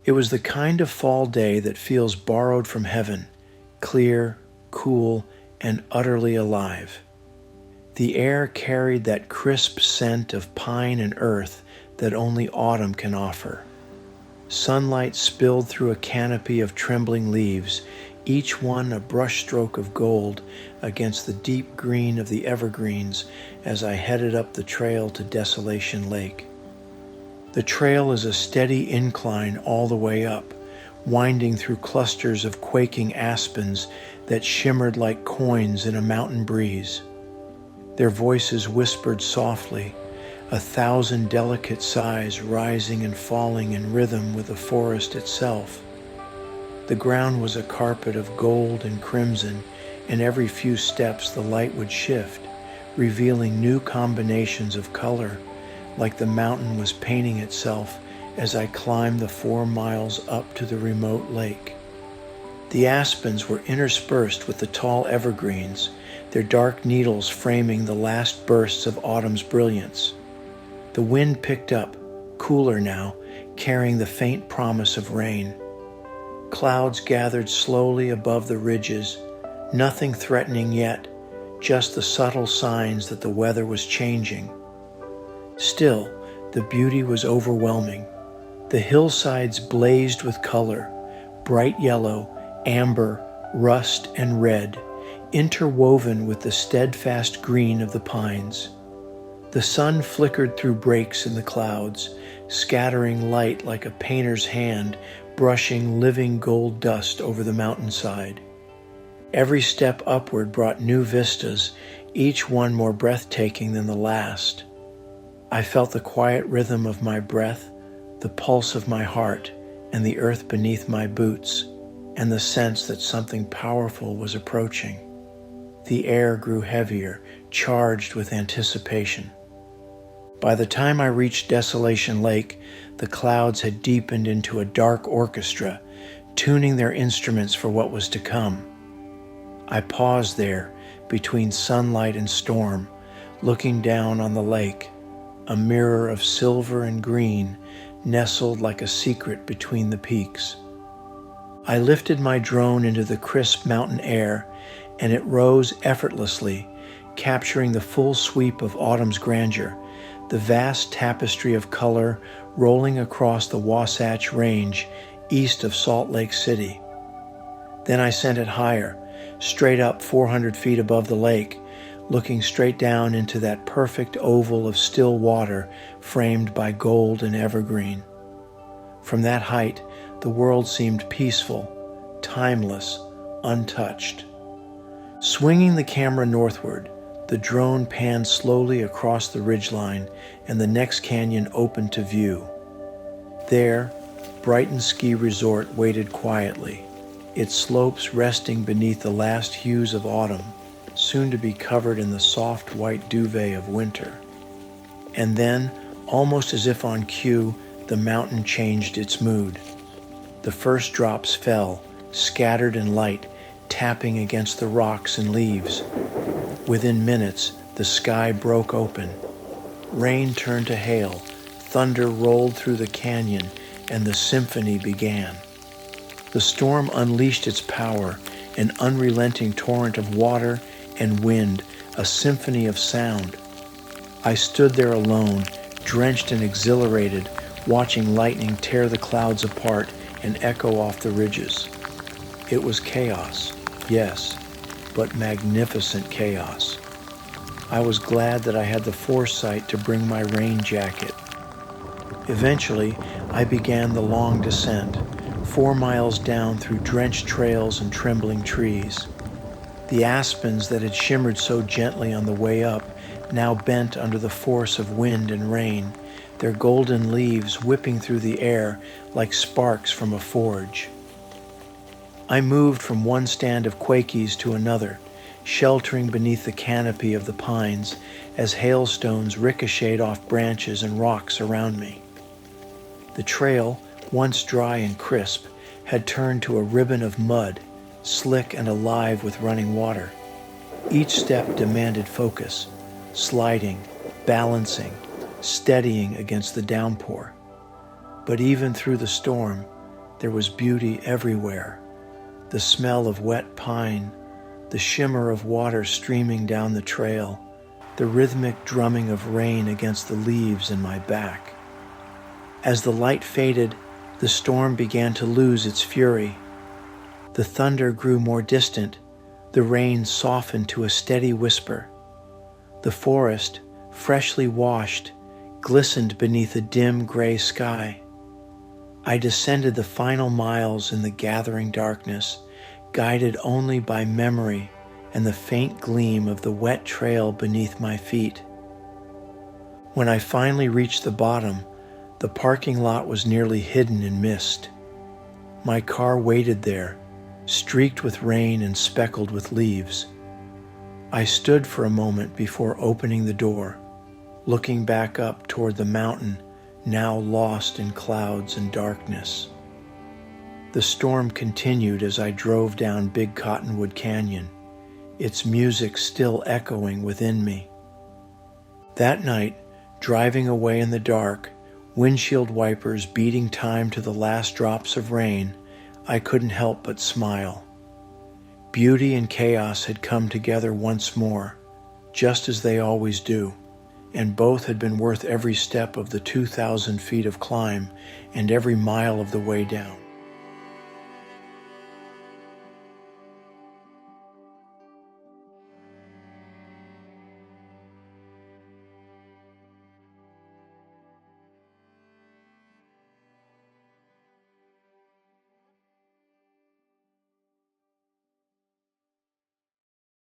It was the kind of fall day that feels borrowed from heaven, clear, cool, and utterly alive. The air carried that crisp scent of pine and earth that only autumn can offer. Sunlight spilled through a canopy of trembling leaves, each one a brushstroke of gold against the deep green of the evergreens as I headed up the trail to Desolation Lake. The trail is a steady incline all the way up, winding through clusters of quaking aspens that shimmered like coins in a mountain breeze. Their voices whispered softly, 1,000 delicate sighs rising and falling in rhythm with the forest itself. The ground was a carpet of gold and crimson, and every few steps the light would shift, revealing new combinations of color, like the mountain was painting itself as I climbed the 4 miles up to the remote lake. The aspens were interspersed with the tall evergreens, their dark needles framing the last bursts of autumn's brilliance. The wind picked up, cooler now, carrying the faint promise of rain. Clouds gathered slowly above the ridges, nothing threatening yet, just the subtle signs that the weather was changing. Still, the beauty was overwhelming. The hillsides blazed with color, bright yellow, amber, rust, and red, interwoven with the steadfast green of the pines. The sun flickered through breaks in the clouds, scattering light like a painter's hand brushing living gold dust over the mountainside. Every step upward brought new vistas, each one more breathtaking than the last. I felt the quiet rhythm of my breath, the pulse of my heart, and the earth beneath my boots, and the sense that something powerful was approaching. The air grew heavier, charged with anticipation. By the time I reached Desolation Lake, the clouds had deepened into a dark orchestra, tuning their instruments for what was to come. I paused there, between sunlight and storm, looking down on the lake, a mirror of silver and green, nestled like a secret between the peaks. I lifted my drone into the crisp mountain air, and it rose effortlessly, capturing the full sweep of autumn's grandeur, the vast tapestry of color rolling across the Wasatch Range east of Salt Lake City. Then I sent it higher, straight up 400 feet above the lake, looking straight down into that perfect oval of still water framed by gold and evergreen. From that height, the world seemed peaceful, timeless, untouched. Swinging the camera northward, the drone panned slowly across the ridgeline, and the next canyon opened to view. There, Brighton Ski Resort waited quietly, its slopes resting beneath the last hues of autumn, soon to be covered in the soft white duvet of winter. And then, almost as if on cue, the mountain changed its mood. The first drops fell, scattered and light, tapping against the rocks and leaves. Within minutes, the sky broke open. Rain turned to hail, thunder rolled through the canyon, and the symphony began. The storm unleashed its power, an unrelenting torrent of water and wind, a symphony of sound. I stood there alone, drenched and exhilarated, watching lightning tear the clouds apart and echo off the ridges. It was chaos, yes, but magnificent chaos. I was glad that I had the foresight to bring my rain jacket. Eventually, I began the long descent, 4 miles down through drenched trails and trembling trees. The aspens that had shimmered so gently on the way up now bent under the force of wind and rain, their golden leaves whipping through the air like sparks from a forge. I moved from one stand of quakies to another, sheltering beneath the canopy of the pines as hailstones ricocheted off branches and rocks around me. The trail, once dry and crisp, had turned to a ribbon of mud, slick and alive with running water. Each step demanded focus, sliding, balancing, steadying against the downpour. But even through the storm, There was beauty everywhere. The smell of wet pine, the shimmer of water streaming down the trail, the rhythmic drumming of rain against the leaves in my back. As the light faded, the storm began to lose its fury. The thunder grew more distant, the rain softened to a steady whisper. The forest, freshly washed, glistened beneath a dim gray sky. I descended the final miles in the gathering darkness, guided only by memory and the faint gleam of the wet trail beneath my feet. When I finally reached the bottom, the parking lot was nearly hidden in mist. My car waited there, streaked with rain and speckled with leaves. I stood for a moment before opening the door, looking back up toward the mountain, now lost in clouds and darkness. The storm continued as I drove down Big Cottonwood Canyon, its music still echoing within me. That night, driving away in the dark, windshield wipers beating time to the last drops of rain, I couldn't help but smile. Beauty and chaos had come together once more, just as they always do, and both had been worth every step of the 2,000 feet of climb and every mile of the way down.